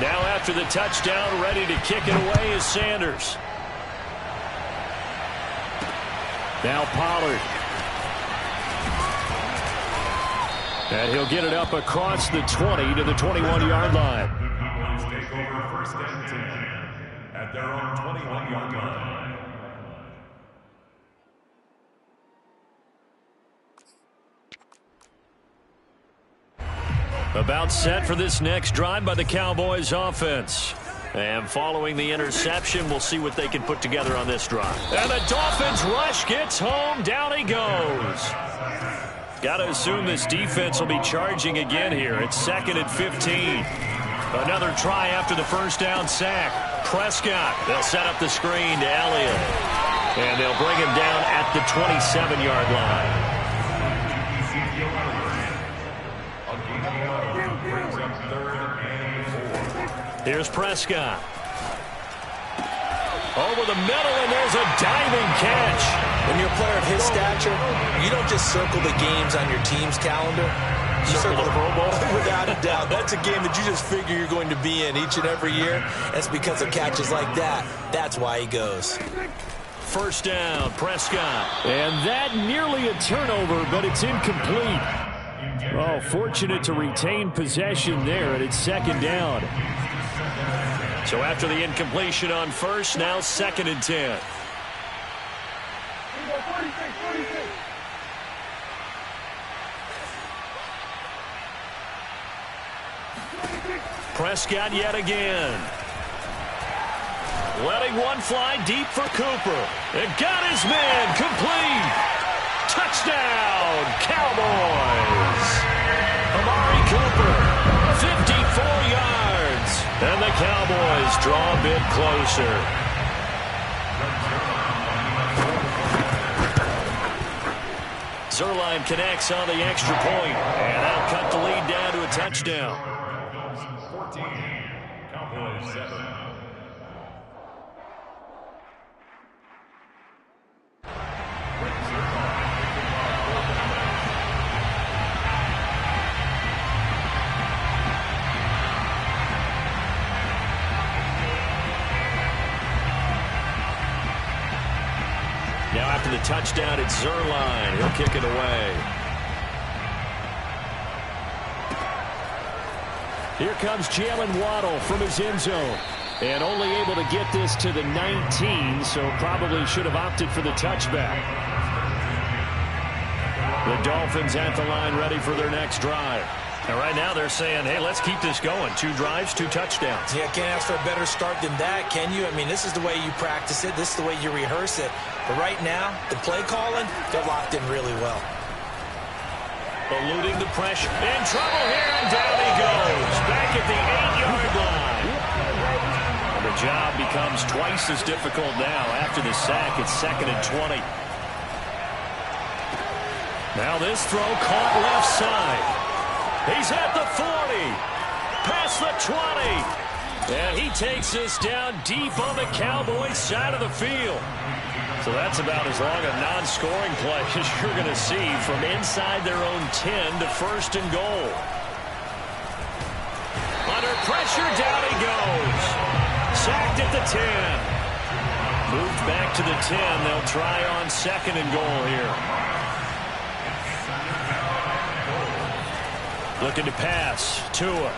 Now after the touchdown, ready to kick it away is Sanders. Now Pollard. And he'll get it up across the 20 to the 21-yard line. Take over first and 10 at their own 21-yard line. About set for this next drive by the Cowboys offense. And following the interception, we'll see what they can put together on this drive. And the Dolphins rush gets home. Down he goes. Got to assume this defense will be charging again here. It's 2nd and 15. Another try after the first down sack. Prescott. They'll set up the screen to Elliott. And they'll bring him down at the 27-yard line. Here's Prescott. Over the middle, and there's a diving catch. When you're a player of his stature, you don't just circle the games on your team's calendar. You circle the Pro Bowl. Without a doubt. That's a game that you just figure you're going to be in each and every year. That's because of catches like that. That's why he goes. First down, Prescott. And that nearly a turnover, but it's incomplete. Oh, fortunate to retain possession there, and it's 2nd down. So after the incompletion on first, now 2nd and 10. Prescott yet again. Letting one fly deep for Cooper. It got his man complete. Touchdown, Cowboys. Amari Cooper, 54 yards. And the Cowboys draw a bit closer. Zerline connects on the extra point. And that'll cut the lead down to a touchdown. 14, Cowboys 7. Now after the touchdown, it's Zerline. He'll kick it away. Here comes Jalen Waddle from his end zone. And only able to get this to the 19, so probably should have opted for the touchback. The Dolphins at the line ready for their next drive. And right now they're saying, hey, let's keep this going. 2 drives, 2 touchdowns. Yeah, can't ask for a better start than that, can you? I mean, this is the way you practice it. This is the way you rehearse it. But right now, the play calling, they're locked in really well. Eluding the pressure. In trouble here, and down he goes. Back at the 8-yard line. And the job becomes twice as difficult now. After the sack, it's 2nd and 20. Now this throw caught left side. He's at the 40. Past the 20. And he takes this down deep on the Cowboys side of the field. So that's about as long a non-scoring play as you're going to see from inside their own 10 to 1st and goal. Under pressure, down he goes. Sacked at the 10. Moved back to the 10. They'll try on 2nd and goal here. Looking to pass. Tua.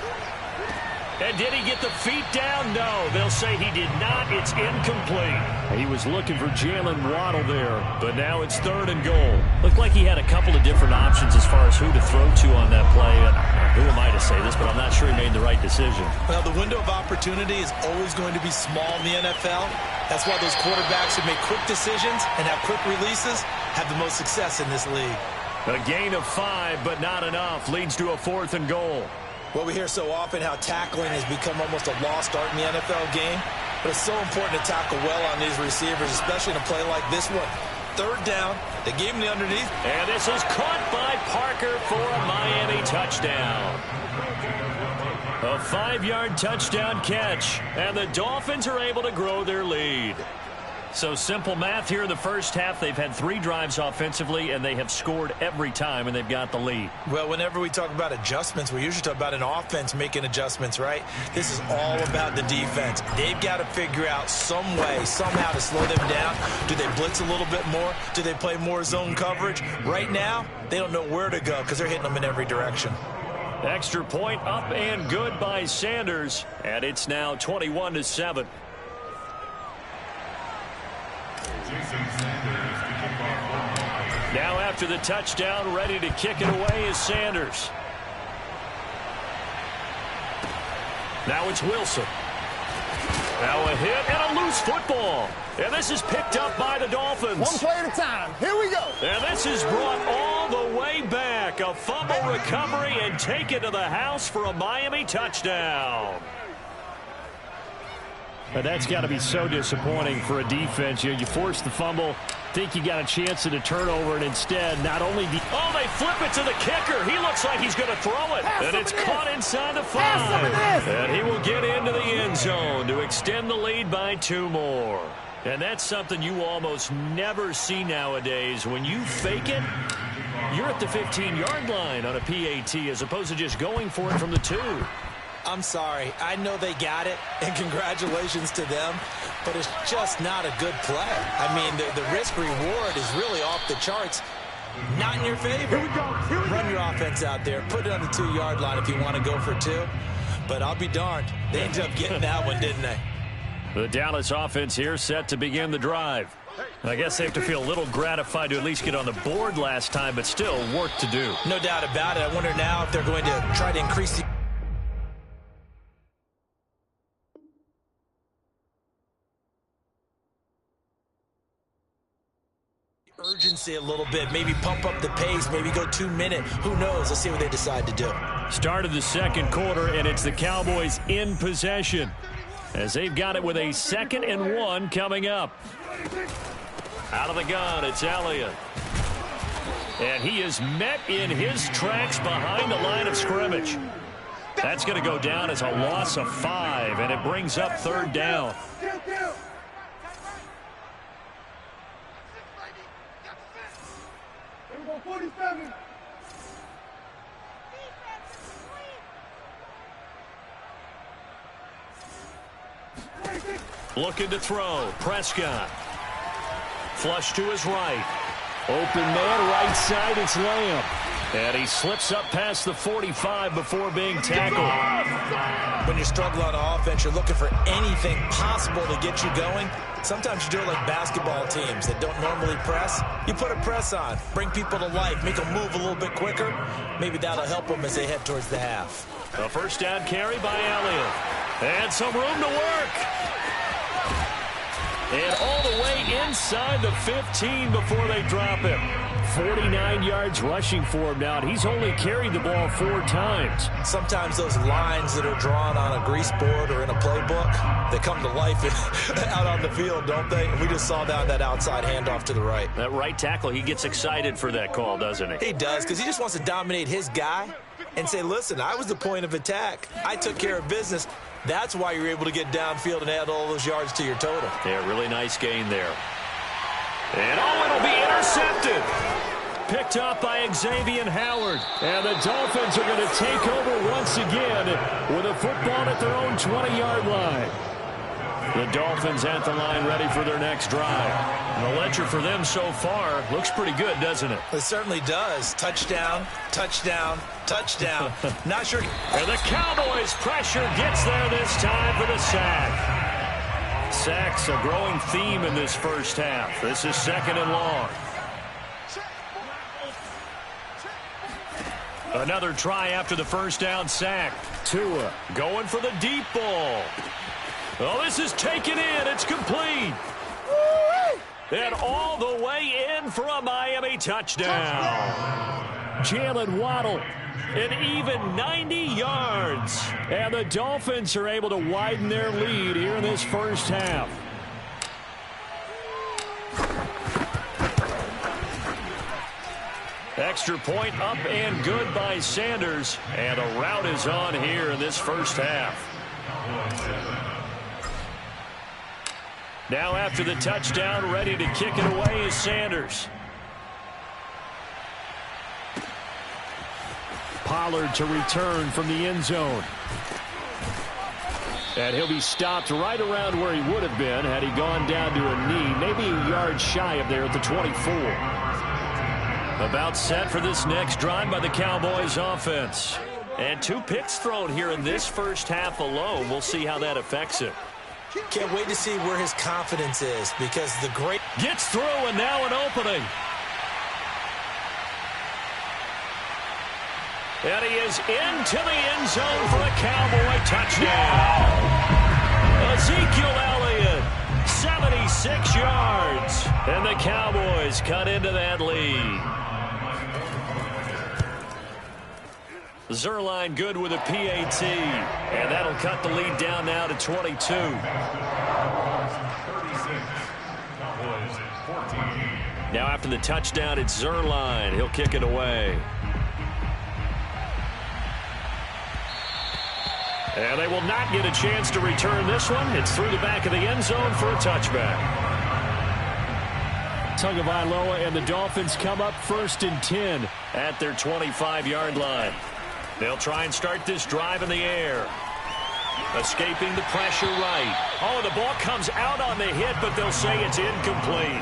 And did he get the feet down? No. They'll say he did not. It's incomplete. He was looking for Jalen Waddle there, but now it's 3rd and goal. Looked like he had a couple of different options as far as who to throw to on that play. Who am I to say this, but I'm not sure he made the right decision. Well, the window of opportunity is always going to be small in the NFL. That's why those quarterbacks who make quick decisions and have quick releases have the most success in this league. A gain of 5, but not enough. Leads to a 4th and goal. Well, we hear so often how tackling has become almost a lost art in the NFL game. But it's so important to tackle well on these receivers, especially in a play like this one. 3rd down. They gave him the underneath. And this is caught by Parker for a Miami touchdown. A 5-yard touchdown catch. And the Dolphins are able to grow their lead. So simple math here in the first half. They've had 3 drives offensively, and they have scored every time, and they've got the lead. Well, whenever we talk about adjustments, we usually talk about an offense making adjustments, right? This is all about the defense. They've got to figure out some way, somehow to slow them down. Do they blitz a little bit more? Do they play more zone coverage? Right now, they don't know where to go because they're hitting them in every direction. Extra point up and good by Sanders, and it's now 21-7. Now after the touchdown, ready to kick it away is Sanders. Now it's Wilson. Now a hit and a loose football. And this is picked up by the Dolphins. One play at a time. Here we go. And this is brought all the way back. A fumble recovery and taken to the house for a Miami touchdown. That's got to be so disappointing for a defense. You force the fumble, think you got a chance at a turnover, and instead, not only they flip it to the kicker. He looks like he's going to throw it, and it's caught inside the 5. And he will get into the end zone to extend the lead by 2 more. And that's something you almost never see nowadays. When you fake it, you're at the 15-yard line on a PAT as opposed to just going for it from the 2. I'm sorry. I know they got it, and congratulations to them, but it's just not a good play. I mean, the risk-reward is really off the charts. Not in your favor. Run your offense out there. Put it on the 2-yard line if you want to go for 2. But I'll be darned. They ended up getting that one, didn't they? The Dallas offense here set to begin the drive. I guess they have to feel a little gratified to at least get on the board last time, but still work to do. No doubt about it. I wonder now if they're going to try to increase the urgency a little bit, maybe pump up the pace, maybe go 2-minute. Who knows? Let's see what they decide to do. Start of the second quarter, and it's the Cowboys in possession as they've got it with a 2nd and 1 coming up. Out of the gun, it's Elliott. And he is met in his tracks behind the line of scrimmage. That's going to go down as a loss of 5, and it brings up 3rd down. Looking to throw. Prescott. Flush to his right. Open man, right side, it's Lamb. And he slips up past the 45 before being tackled. When you're struggling on offense, you're looking for anything possible to get you going. Sometimes you do it like basketball teams that don't normally press. You put a press on, bring people to life, make them move a little bit quicker. Maybe that'll help them as they head towards the half. A first down carry by Elliott. And some room to work. And all the way inside the 15 before they drop him. 49 yards rushing for him now, and he's only carried the ball 4 times. Sometimes those lines that are drawn on a grease board or in a playbook, they come to life out on the field, don't they? We just saw that outside handoff to the right. That right tackle, he gets excited for that call, doesn't he? He does, because he just wants to dominate his guy and say, listen, I was the point of attack. I took care of business. That's why you're able to get downfield and add all those yards to your total. Yeah, really nice gain there. And it'll be intercepted. Picked up by Xavier Howard. And the Dolphins are going to take over once again with a football at their own 20-yard line. The Dolphins at the line ready for their next drive. The ledger for them so far looks pretty good, doesn't it? It certainly does. Touchdown, touchdown, touchdown. Not sure. And the Cowboys' pressure gets there this time for the sack. Sacks a growing theme in this first half. This is 2nd and long. Another try after the first down sack. Tua going for the deep ball. Oh, this is taken in. It's complete. And all the way in for a Miami touchdown. Jalen Waddle, an even 90 yards. And the Dolphins are able to widen their lead here in this first half. Extra point up and good by Sanders. And a rout is on here in this first half. Now after the touchdown, ready to kick it away is Sanders. Pollard to return from the end zone. And he'll be stopped right around where he would have been had he gone down to a knee, maybe a yard shy of there at the 24. About set for this next drive by the Cowboys offense. And 2 picks thrown here in this first half alone. We'll see how that affects him. Can't wait to see where his confidence is because the great... Gets through and now an opening. And he is into the end zone for a Cowboy touchdown. Ezekiel Elliott, 76 yards. And the Cowboys cut into that lead. Zerline good with a PAT. And that'll cut the lead down now to 22. 36. Cowboys 14. Now after the touchdown, it's Zerline. He'll kick it away. And they will not get a chance to return this one. It's through the back of the end zone for a touchback. Tagovailoa and the Dolphins come up 1st and 10 at their 25-yard line. They'll try and start this drive in the air. Escaping the pressure right. Oh, the ball comes out on the hit, but they'll say it's incomplete.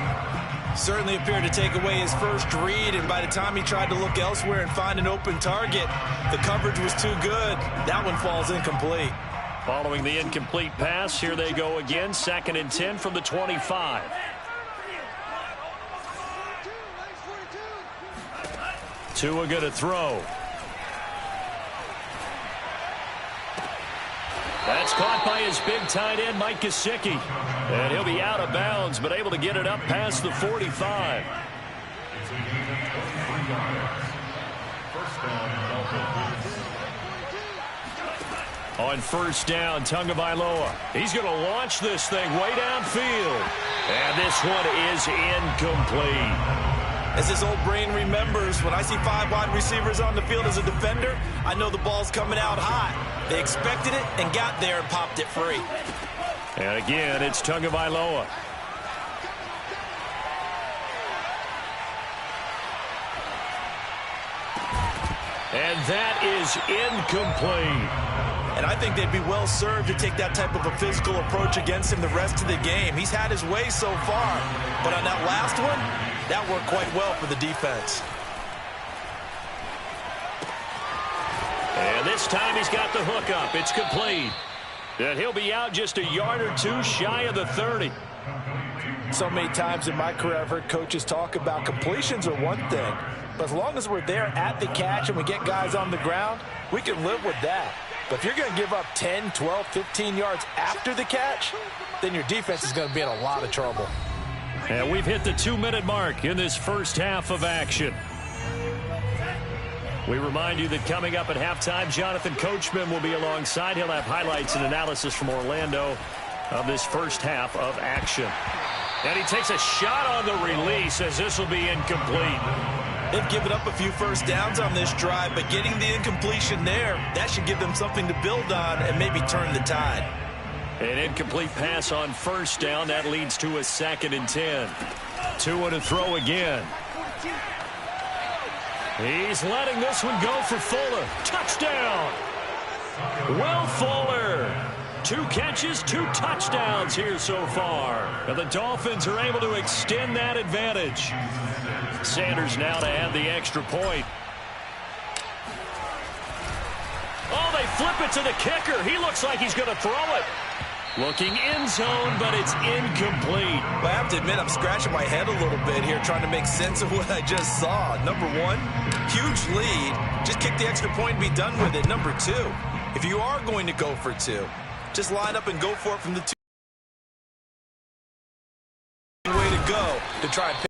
Certainly appeared to take away his first read, and by the time he tried to look elsewhere and find an open target, the coverage was too good. That one falls incomplete. Following the incomplete pass, here they go again. 2nd and 10 from the 25. Tua going to throw. That's caught by his big tight end, Mike Gesicki. And he'll be out of bounds, but able to get it up past the 45. On 1st down, Tagovailoa. He's going to launch this thing way downfield. And this one is incomplete. As his old brain remembers, when I see 5 wide receivers on the field as a defender, I know the ball's coming out hot. They expected it and got there and popped it free. And again, it's Tagovailoa. And that is incomplete. And I think they'd be well served to take that type of a physical approach against him the rest of the game. He's had his way so far, but on that last one, that worked quite well for the defense. And this time he's got the hook up. It's complete. And he'll be out just a yard or 2 shy of the 30. So many times in my career I've heard coaches talk about completions are one thing, but as long as we're there at the catch and we get guys on the ground, we can live with that. But if you're going to give up 10, 12, 15 yards after the catch, then your defense is going to be in a lot of trouble. And we've hit the 2-minute mark in this first half of action. We remind you that coming up at halftime, Jonathan Coachman will be alongside. He'll have highlights and analysis from Orlando of this first half of action. And he takes a shot on the release as this will be incomplete. They've given up a few first downs on this drive, but getting the incompletion there, that should give them something to build on and maybe turn the tide. An incomplete pass on 1st down. That leads to a 2nd and 10. Tua to throw again. He's letting this one go for Fuller. Touchdown! Will Fuller. 2 catches, 2 touchdowns here so far. And the Dolphins are able to extend that advantage. Sanders now to add the extra point. Oh, they flip it to the kicker. He looks like he's going to throw it. Looking end zone, but it's incomplete. Well, I have to admit, I'm scratching my head a little bit here trying to make sense of what I just saw. Number 1, huge lead. Just kick the extra point and be done with it. Number 2, if you are going to go for 2, just line up and go for it from the 2. Way to go to try and pick.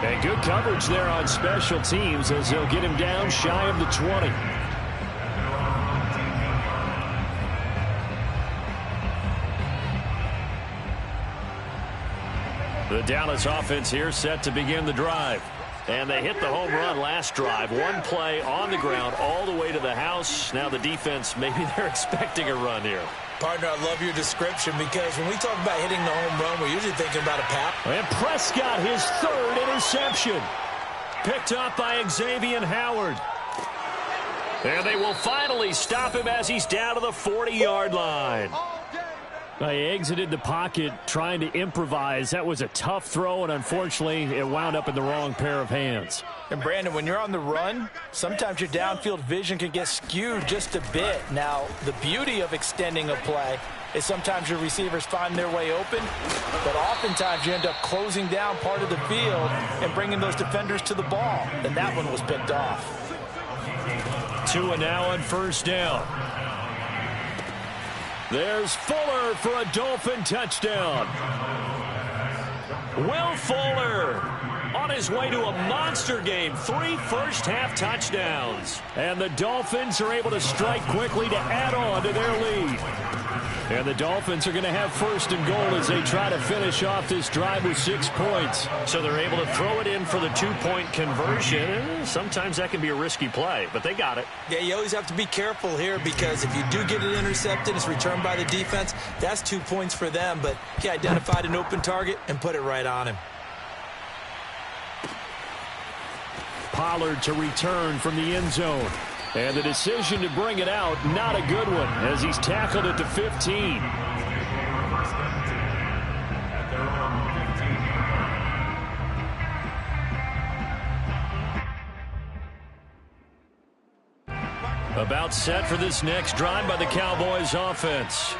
And good coverage there on special teams as they'll get him down shy of the 20. The Dallas offense here set to begin the drive. And they hit the home run last drive. One play on the ground all the way to the house. Now the defense, maybe they're expecting a run here. Partner, I love your description because when we talk about hitting the home run, we're usually thinking about a pass. And Prescott, his third interception. Picked up by Xavier Howard. And they will finally stop him as he's down to the 40-yard line. He exited the pocket trying to improvise. That was a tough throw, and unfortunately, it wound up in the wrong pair of hands. And, Brandon, when you're on the run, sometimes your downfield vision can get skewed just a bit. Now, the beauty of extending a play is sometimes your receivers find their way open, but oftentimes you end up closing down part of the field and bringing those defenders to the ball. And that one was picked off. Tua now on first down. There's Fuller for a Dolphin touchdown. Will Fuller on his way to a monster game. 3 first-half touchdowns. And the Dolphins are able to strike quickly to add on to their lead. And the Dolphins are going to have first and goal as they try to finish off this drive with 6 points. So they're able to throw it in for the 2-point conversion. Sometimes that can be a risky play, but they got it. Yeah, you always have to be careful here because if you do get it intercepted, it's returned by the defense. That's 2 points for them, but he identified an open target and put it right on him. Pollard to return from the end zone. And the decision to bring it out, not a good one, as he's tackled at the 15. About set for this next drive by the Cowboys offense,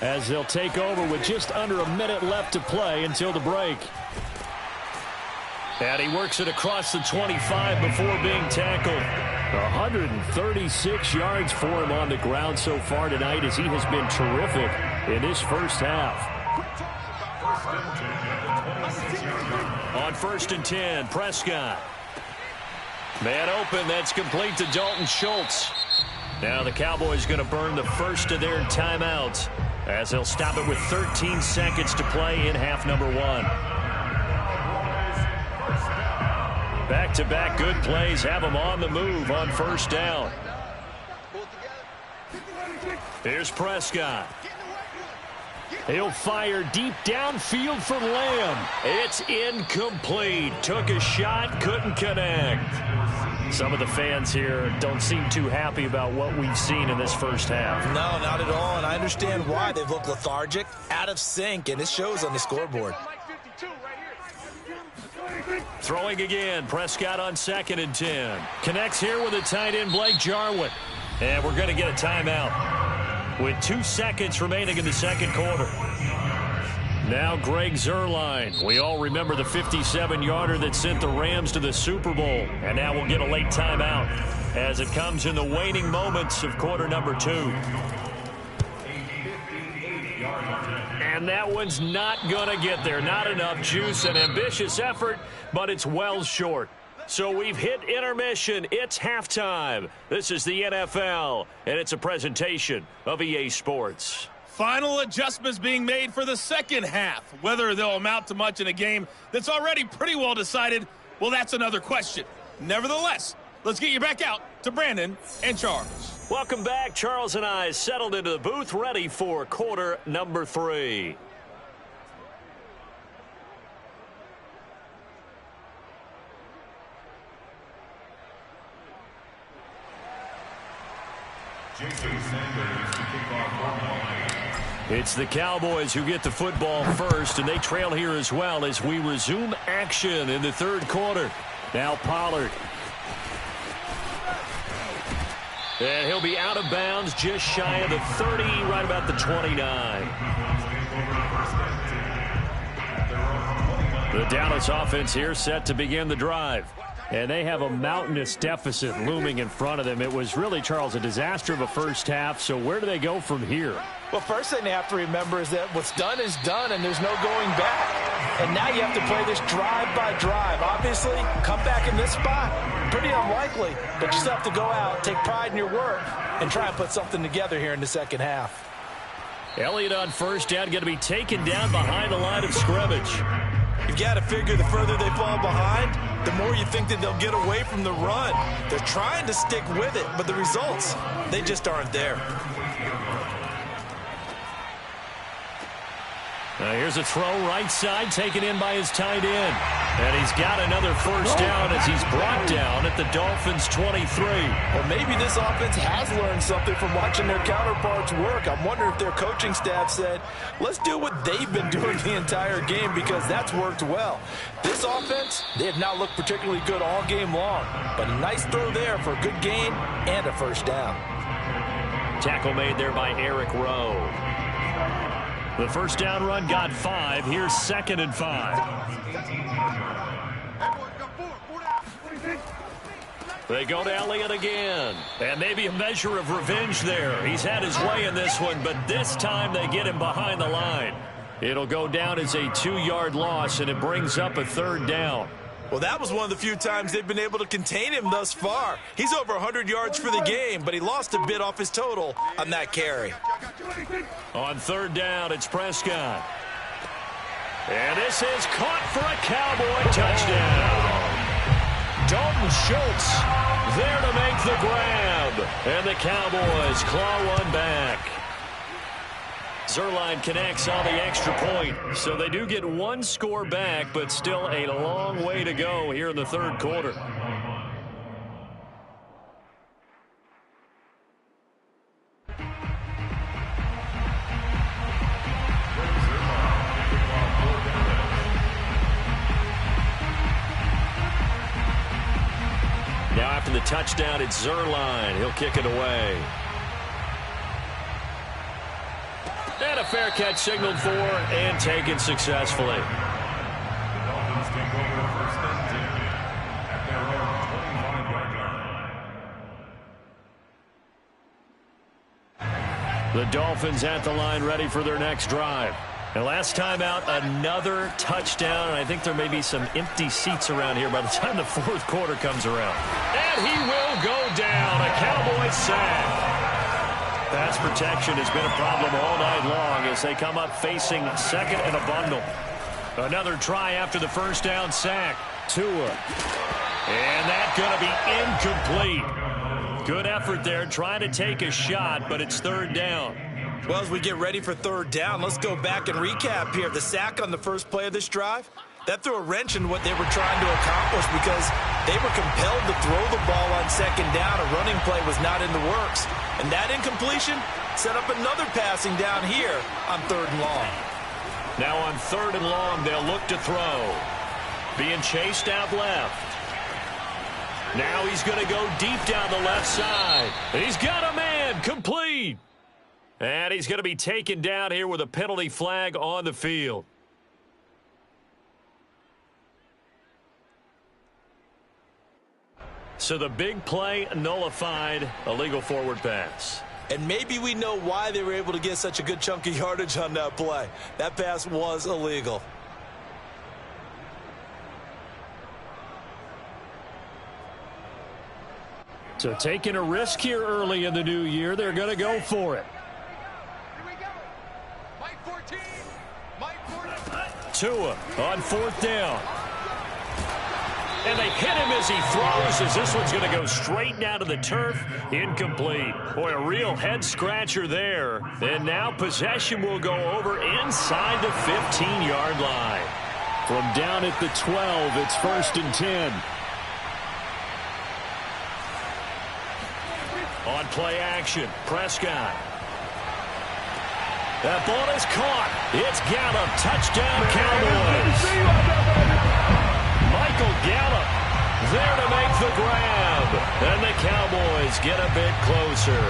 as they'll take over with just under a minute left to play until the break. And he works it across the 25 before being tackled. 136 yards for him on the ground so far tonight as he has been terrific in this first half. On first and 10, Prescott. Man open, that's complete to Dalton Schultz. Now the Cowboys going to burn the first of their timeouts as they'll stop it with 13 seconds to play in half number 1. Back-to-back good plays have them on the move on first down. Here's Prescott. He'll fire deep downfield for Lamb. It's incomplete. Took a shot, couldn't connect. Some of the fans here don't seem too happy about what we've seen in this first half. No, not at all, and I understand why. They've looked lethargic, out of sync, and it shows on the scoreboard. Throwing again, Prescott on second and 10. Connects here with a tight end, Blake Jarwin. And we're going to get a timeout with 2 seconds remaining in the second quarter. Now Greg Zuerlein. We all remember the 57-yarder that sent the Rams to the Super Bowl. And now we'll get a late timeout as it comes in the waning moments of quarter number 2. And that one's not going to get there. Not enough juice. An ambitious effort, but it's well short. So we've hit intermission. It's halftime. This is the NFL, and it's a presentation of EA Sports. Final adjustments being made for the second half. Whether they'll amount to much in a game that's already pretty well decided, well, that's another question. Nevertheless, let's get you back out to Brandon and Charles. Welcome back. Charles and I settled into the booth, ready for quarter number 3. It's the Cowboys who get the football first, and they trail here as well as we resume action in the third quarter. Now Pollard. And he'll be out of bounds just shy of the 30, right about the 29. The Dallas offense here set to begin the drive. And they have a mountainous deficit looming in front of them. It was really, Charles, a disaster of a first half. So where do they go from here? Well, first thing they have to remember is that what's done is done, and there's no going back. And now you have to play this drive by drive. Obviously, come back in this spot, pretty unlikely. But you still have to go out, take pride in your work, and try and put something together here in the second half. Elliott on first down, going to be taken down behind the line of scrimmage. You've got to figure the further they fall behind, the more you think that they'll get away from the run. They're trying to stick with it, but the results, they just aren't there. Here's a throw right side taken in by his tight end. And he's got another first down as he's brought down at the Dolphins' 23. Well, maybe this offense has learned something from watching their counterparts work. I'm wondering if their coaching staff said, let's do what they've been doing the entire game because that's worked well. This offense, they have not looked particularly good all game long. But a nice throw there for a good gain and a first down. Tackle made there by Eric Rowe. The first down run got 5. Here's 2nd and 5. They go to Elliott again. And maybe a measure of revenge there. He's had his way in this one, but this time they get him behind the line. It'll go down as a 2-yard loss, and it brings up a 3rd down. Well, that was one of the few times they've been able to contain him thus far. He's over 100 yards for the game, but he lost a bit off his total on that carry. On 3rd down, it's Prescott. And this is caught for a Cowboy touchdown. Dalton Schultz there to make the grab. And the Cowboys claw one back. Zuerlein connects on the extra point. So they do get one score back, but still a long way to go here in the 3rd quarter. Now after the touchdown, it's Zuerlein. He'll kick it away. And a fair catch signaled for and taken successfully. The Dolphins at the line ready for their next drive. And last time out, another touchdown. And I think there may be some empty seats around here by the time the 4th quarter comes around. And he will go down. A Cowboy sack. Pass protection has been a problem all night long as they come up facing 2nd and a bundle. Another try after the first down sack. Tua. And that's going to be incomplete. Good effort there trying to take a shot, but it's 3rd down. Well, as we get ready for 3rd down, let's go back and recap here. The sack on the first play of this drive, that threw a wrench in what they were trying to accomplish because they were compelled to throw the ball on 2nd down. A running play was not in the works. And that incompletion set up another passing down here on 3rd and long. Now on 3rd and long, they'll look to throw. Being chased out left. Now he's going to go deep down the left side. He's got a man, complete. And he's going to be taken down here with a penalty flag on the field. So the big play nullified, a legal forward pass. And maybe we know why they were able to get such a good chunk of yardage on that play. That pass was illegal. So taking a risk here early in the new year, they're going to go for it. Tua on 4th down. And they hit him as he throws, as this one's going to go straight down to the turf. Incomplete. Boy, a real head-scratcher there. And now possession will go over inside the 15-yard line. From down at the 12, it's 1st and 10. On play action, Prescott. That ball is caught. It's Gallup. Touchdown, Cowboys. Michael Gallup there to make the grab. And the Cowboys get a bit closer.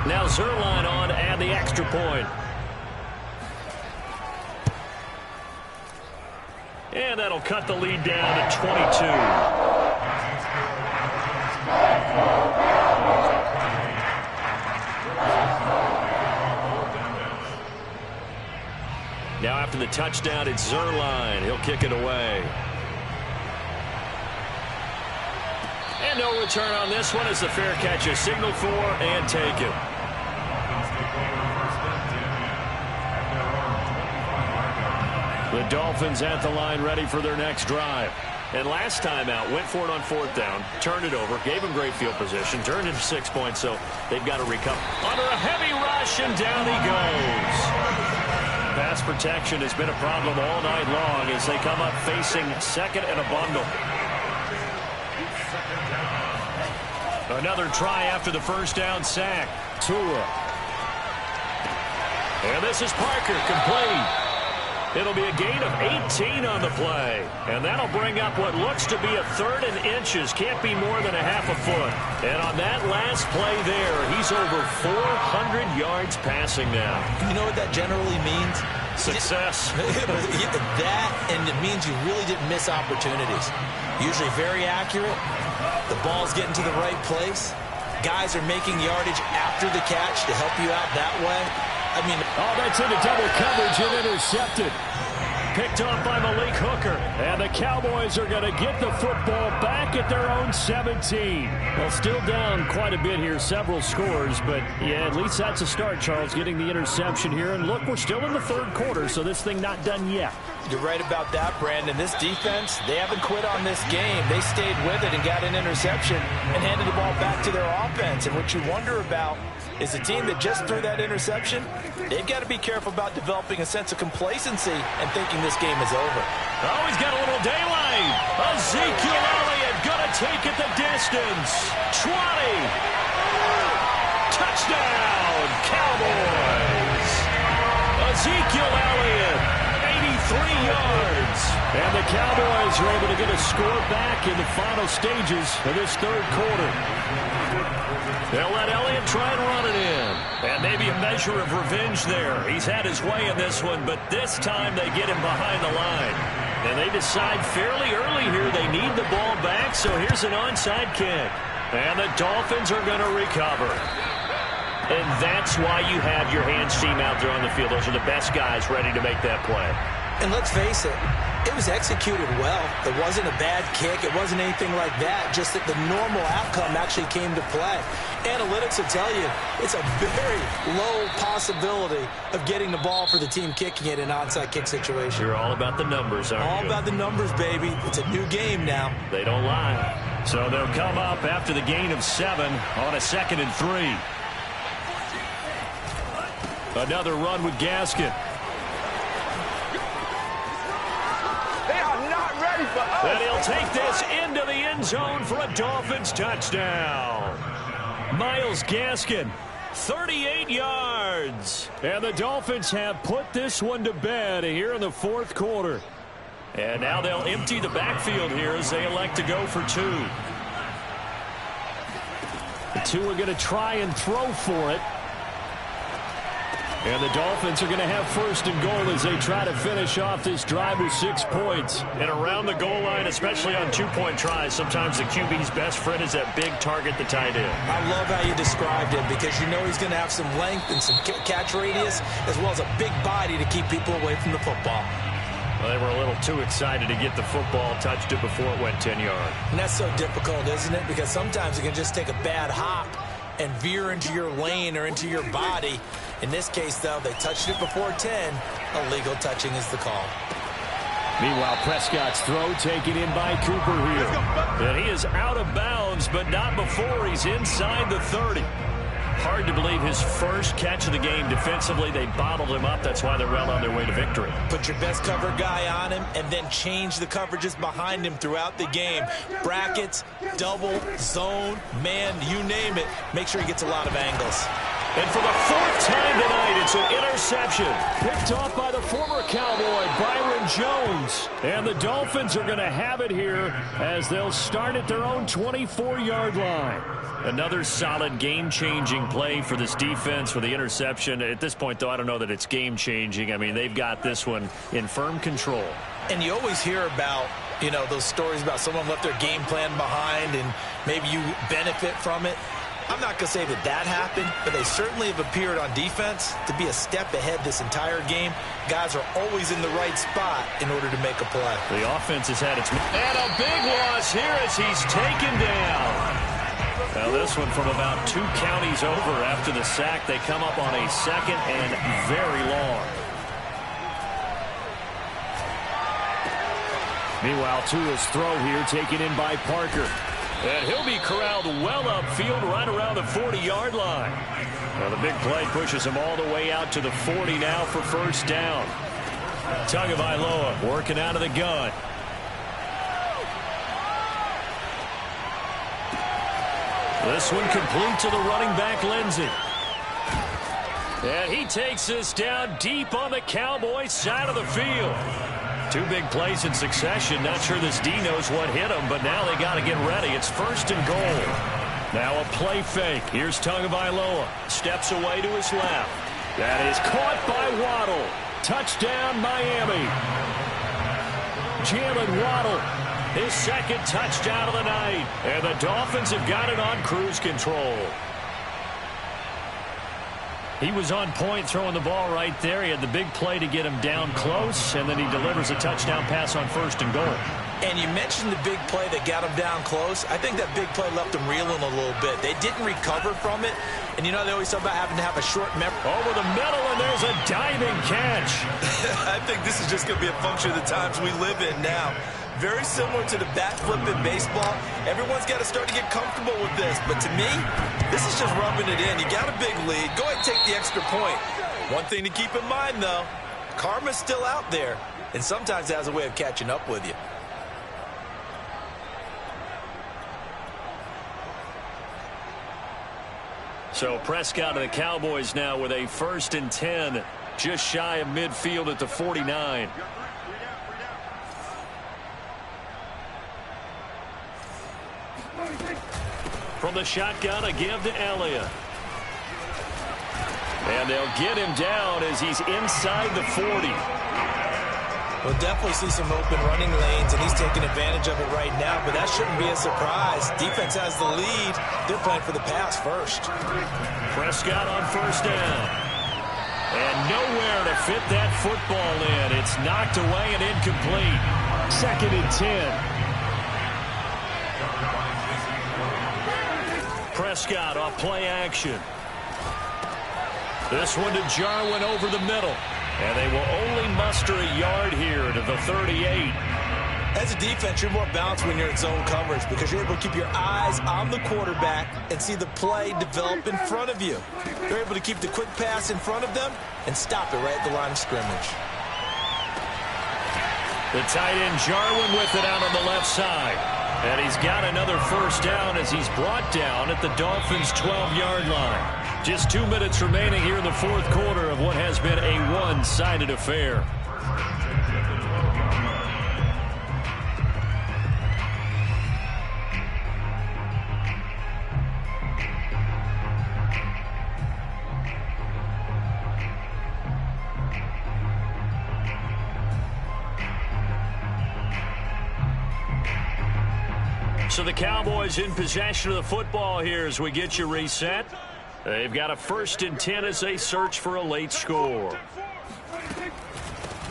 Now Zuerlein on to add the extra point. And that'll cut the lead down to 22. Now after the touchdown, it's Zuerlein. He'll kick it away. And no return on this one as the fair catch is signaled for and taken. The Dolphins at the line ready for their next drive. And last time out, went for it on 4th down, turned it over, gave him great field position, turned into 6 points, so they've got to recover. Under a heavy rush, and down he goes. Pass protection has been a problem all night long as they come up facing second and a bundle. Another try after the first down sack. Tua. And this is Parker, complete. It'll be a gain of 18 on the play. And that'll bring up what looks to be a 3rd and inches. Can't be more than a half a foot. And on that last play there, he's over 400 yards passing now. You know what that generally means? Success. That, and it means you really didn't miss opportunities. Usually very accurate. The ball's getting to the right place. Guys are making yardage after the catch to help you out that way. I mean, oh, that's into double coverage and intercepted. Picked off by Malik Hooker. And the Cowboys are going to get the football back at their own 17. Well, still down quite a bit here, several scores. But, yeah, at least that's a start, Charles, getting the interception here. And, look, we're still in the 3rd quarter, so this thing not done yet. You're right about that, Brandon. This defense, they haven't quit on this game. They stayed with it and got an interception and handed the ball back to their offense. And what you wonder about is a team that just threw that interception, they've got to be careful about developing a sense of complacency and thinking this game is over. Oh, he's got a little daylight. Ezekiel Elliott gonna take it the distance. 20. Touchdown, Cowboys. Ezekiel Elliott, 83 yards. And the Cowboys are able to get a score back in the final stages of this 3rd quarter. They'll let Elliott try and run it in. And maybe a measure of revenge there. He's had his way in this one, but this time they get him behind the line. And they decide fairly early here they need the ball back, so here's an onside kick. And the Dolphins are going to recover. And that's why you have your hands team out there on the field. Those are the best guys ready to make that play. And let's face it, it was executed well. It wasn't a bad kick. It wasn't anything like that. Just that the normal outcome actually came to play. Analytics will tell you it's a very low possibility of getting the ball for the team kicking it in an onside kick situation. You're all about the numbers, aren't you? All about the numbers, baby. It's a new game now. They don't lie. So they'll come up after the gain of 7 on a 2nd and 3. Another run with Gaskin. And he'll take this into the end zone for a Dolphins touchdown. Myles Gaskin, 38 yards. And the Dolphins have put this one to bed here in the 4th quarter. And now they'll empty the backfield here as they elect to go for 2. The 2 are going to try and throw for it. And the Dolphins are going to have 1st and goal as they try to finish off this drive with 6 points. And around the goal line, especially on 2-point tries, sometimes the QB's best friend is that big target, the tight end. I love how you described him because you know he's going to have some length and some catch radius as well as a big body to keep people away from the football. Well, they were a little too excited to get the football, touched it before it went 10 yards. And that's so difficult, isn't it? Because sometimes you can just take a bad hop and veer into your lane or into your body. In this case, though, they touched it before 10. Illegal touching is the call. Meanwhile, Prescott's throw taken in by Cooper here. And he is out of bounds, but not before he's inside the 30. Hard to believe his first catch of the game defensively. They bottled him up. That's why they're well on their way to victory. Put your best cover guy on him and then change the coverages behind him throughout the game. Brackets, double, zone, man, you name it. Make sure he gets a lot of angles. And for the 4th time tonight, it's an interception. Picked off by the former Cowboy, Byron Jones. And the Dolphins are going to have it here as they'll start at their own 24-yard line. Another solid game-changing play for this defense for the interception. At this point, though, I don't know that it's game-changing. I mean, they've got this one in firm control. And you always hear about, you know, those stories about someone left their game plan behind and maybe you benefit from it. I'm not going to say that that happened, but they certainly have appeared on defense to be a step ahead this entire game. Guys are always in the right spot in order to make a play. The offense has had its... And a big loss here as he's taken down. Now this one from about 2 counties over after the sack. They come up on a 2nd and very long. Meanwhile, Tua's throw here taken in by Parker. And he'll be corralled well upfield right around the 40-yard line. Well, the big play pushes him all the way out to the 40 now for first down. Tagovailoa working out of the gun. This one complete to the running back, Lindsey. And he takes this down deep on the Cowboys side of the field. Two big plays in succession. Not sure this D knows what hit him, but now they got to get ready. It's first and goal. Now a play fake. Here's Tagovailoa. Steps away to his left. That is caught by Waddle. Touchdown, Miami. Jalen Waddle, his second touchdown of the night. And the Dolphins have got it on cruise control. He was on point throwing the ball right there. He had the big play to get him down close, and then he delivers a touchdown pass on first and goal. And you mentioned the big play that got him down close. I think that big play left him reeling a little bit. They didn't recover from it. And, you know, they always talk about having to have a short memory. Over the middle, and there's a diving catch. I think this is just going to be a function of the times we live in now. Very similar to the bat flip in baseball. Everyone's got to start to get comfortable with this. But to me, this is just rubbing it in. You got a big lead. Go ahead and take the extra point. One thing to keep in mind, though, karma's still out there. And sometimes it has a way of catching up with you. So Prescott and the Cowboys now with a 1st and 10, just shy of midfield at the 49. From the shotgun, a give to Elliott. And they'll get him down as he's inside the 40. We'll definitely see some open running lanes, and he's taking advantage of it right now, but that shouldn't be a surprise. Defense has the lead. They're playing for the pass first. Prescott on first down. And nowhere to fit that football in. It's knocked away and incomplete. 2nd and 10. Prescott off play action. This one to Jarwin over the middle. And they will only muster a yard here to the 38. As a defense, you're more balanced when you're in zone coverage because you're able to keep your eyes on the quarterback and see the play develop in front of you. You're able to keep the quick pass in front of them and stop it right at the line of scrimmage. The tight end Jarwin with it out on the left side. And he's got another first down as he's brought down at the Dolphins' 12-yard line. Just 2 minutes remaining here in the fourth quarter of what has been a one-sided affair. So the Cowboys in possession of the football here as we get you reset. They've got a 1st and 10 as they search for a late score.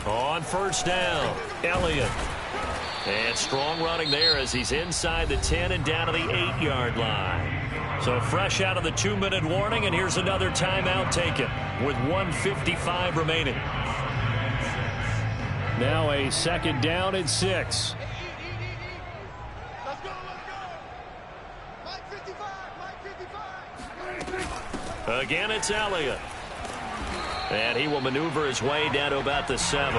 On first down, Elliott. And strong running there as he's inside the 10 and down to the 8-yard line. So fresh out of the 2-minute warning, and here's another timeout taken with 1:55 remaining. Now a 2nd down and 6. Again, it's Elliott. And he will maneuver his way down to about the 7.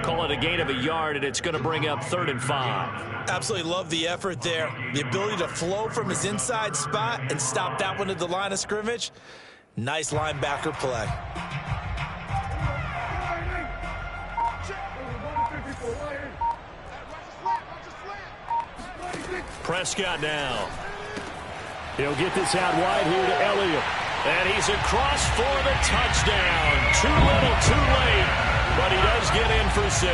Call it a gain of a yard, and it's going to bring up 3rd and 5. Absolutely love the effort there. The ability to flow from his inside spot and stop that one at the line of scrimmage. Nice linebacker play. Prescott now. He'll get this out wide here to Elliott. And he's across for the touchdown. Too little, too late. But he does get in for 6.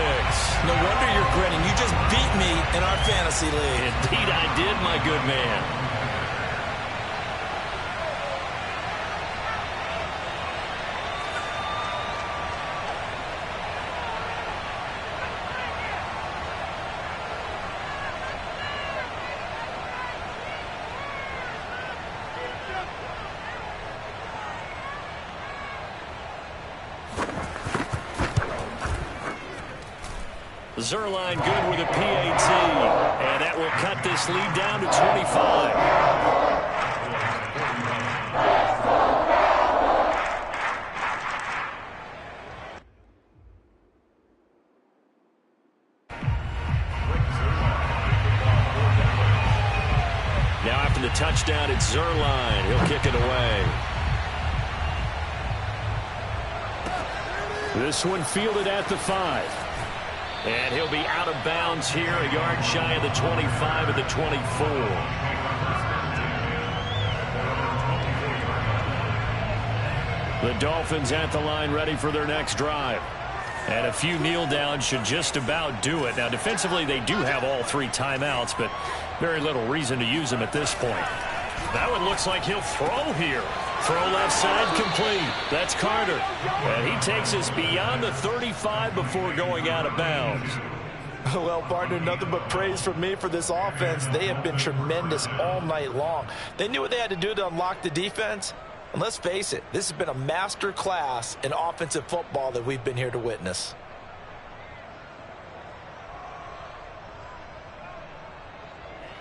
No wonder you're grinning. You just beat me in our fantasy league. Indeed I did, my good man. Zerline good with a PAT. And that will cut this lead down to 25. Now after the touchdown, it's Zerline. He'll kick it away. This one fielded at the 5. And he'll be out of bounds here, a yard shy of the 25 at the 24. The Dolphins at the line ready for their next drive. And a few kneel downs should just about do it. Now, defensively, they do have all 3 timeouts, but very little reason to use them at this point. That one looks like he'll throw here. Throw left side complete. That's Carter. And he takes us beyond the 35 before going out of bounds. Well, partner, nothing but praise from me for this offense. They have been tremendous all night long. They knew what they had to do to unlock the defense. And let's face it, this has been a master class in offensive football that we've been here to witness.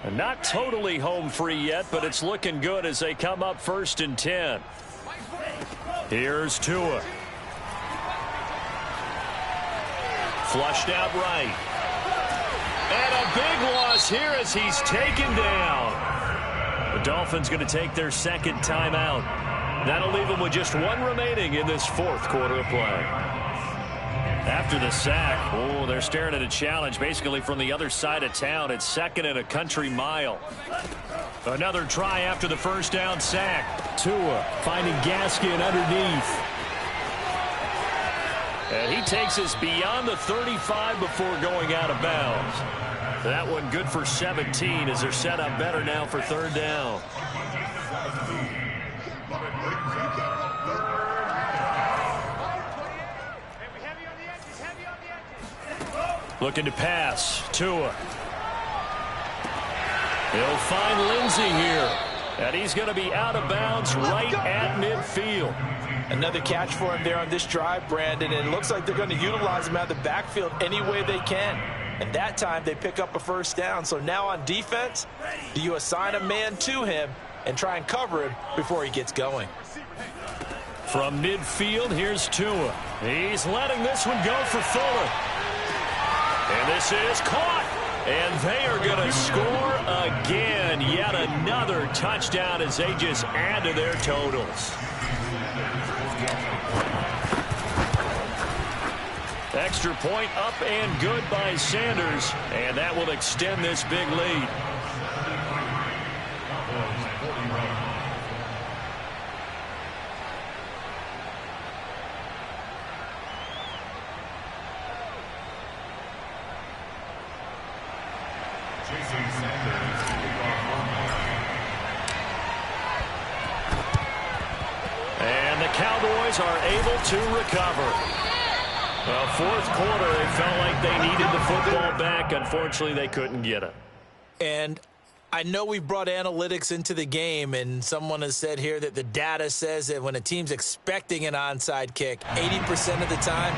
And not totally home free yet, but it's looking good as they come up 1st and 10. Here's Tua. Flushed out right. And a big loss here as he's taken down. The Dolphins going to take their 2nd timeout. That'll leave them with just 1 remaining in this 4th quarter of play. After the sack, oh, they're staring at a challenge basically from the other side of town. It's 2nd and a country mile. Another try after the 1st down sack. Tua finding Gaskin underneath. And he takes us beyond the 35 before going out of bounds. That one good for 17 as they're set up better now for 3rd down. Looking to pass. Tua. He'll find Lindsey here. And he's going to be out of bounds right at midfield. Another catch for him there on this drive, Brandon. And it looks like they're going to utilize him out of the backfield any way they can. And that time they pick up a 1st down. So now on defense, do you assign a man to him and try and cover him before he gets going? From midfield, here's Tua. He's letting this one go for Fuller. And this is caught. And they are going to score again. Yet another touchdown as they just add to their totals. Extra point up and good by Sanders. And that will extend this big lead. And the Cowboys are able to recover. Well, 4th quarter, they felt like they needed the football back. Unfortunately, they couldn't get it. And I know we brought analytics into the game, and someone has said here that the data says that when a team's expecting an onside kick, 80% of the time,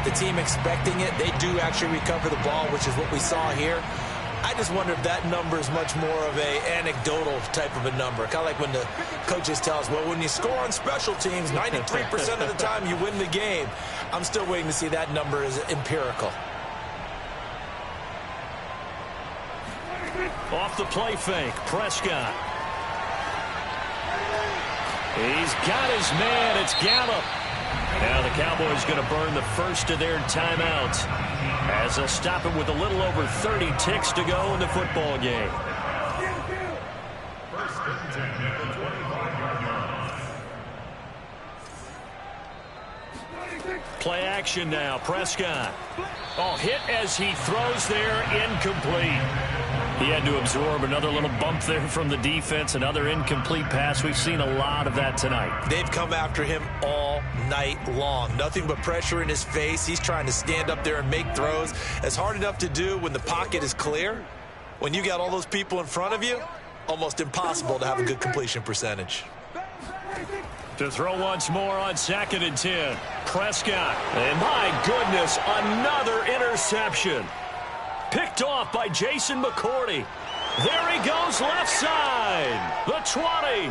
the team expecting it, they do actually recover the ball, which is what we saw here. I just wonder if that number is much more of a anecdotal type of a number. Kind of like when the coaches tell us, well, when you score on special teams, 93% of the time you win the game. I'm still waiting to see that number is empirical. Off the play fake, Prescott. He's got his man. It's Gallup. Now the Cowboys going to burn the first of their timeouts as they'll stop it with a little over 30 ticks to go in the football game. Play action now. Prescott. Oh, hit as he throws there, incomplete. He had to absorb another little bump there from the defense, another incomplete pass. We've seen a lot of that tonight. They've come after him all night long. Nothing but pressure in his face. He's trying to stand up there and make throws. It's hard enough to do when the pocket is clear. When you got all those people in front of you, almost impossible to have a good completion percentage. To throw once more on 2nd and 10. Prescott. And my goodness, another interception. Picked off by Jason McCourty. There he goes left side. The 20.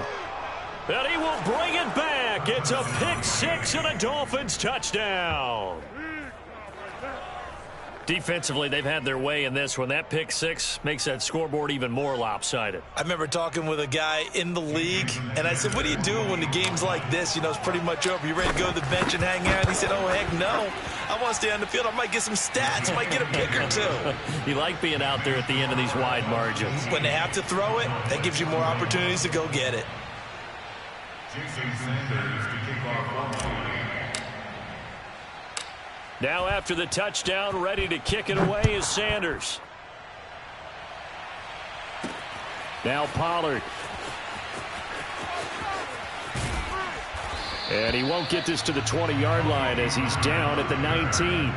And he will bring it back. It's a pick 6 and a Dolphins touchdown. Defensively, they've had their way in this one. That pick 6 makes that scoreboard even more lopsided. I remember talking with a guy in the league, and I said, what do you do when the game's like this? You know, it's pretty much over. You ready to go to the bench and hang out? He said, oh, heck no. I want to stay on the field. I might get some stats. Might get a pick or two. You like being out there at the end of these wide margins. When they have to throw it, that gives you more opportunities to go get it. Jason Sanders to kick off one. Now after the touchdown, ready to kick it away is Sanders. Now Pollard. And he won't get this to the 20-yard line as he's down at the 19.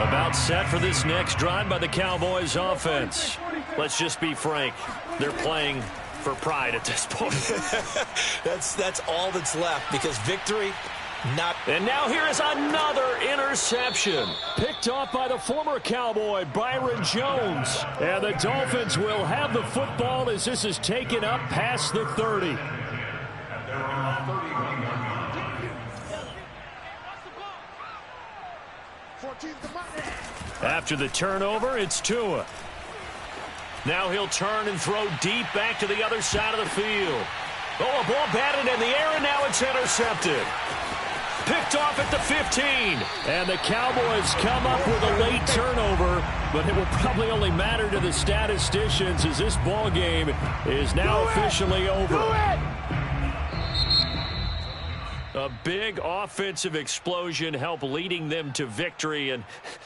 About set for this next drive by the Cowboys offense. Let's just be frank. They're playing for pride at this point. That's all that's left, because victory, not. And now here is another interception. Picked off by the former Cowboy, Byron Jones. And the Dolphins will have the football as this is taken up past the 30. After the turnover, it's Tua. Now he'll turn and throw deep back to the other side of the field. Oh, a ball batted in the air, and now it's intercepted. Picked off at the 15. And the Cowboys come up with a late turnover, but it will probably only matter to the statisticians as this ball game is now officially over. A big offensive explosion helped leading them to victory. And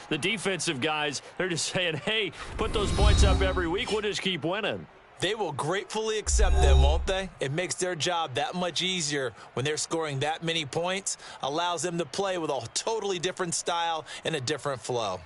the defensive guys, they're just saying, hey, put those points up every week. We'll just keep winning. They will gratefully accept them, won't they? It makes their job that much easier when they're scoring that many points. Allows them to play with a totally different style and a different flow.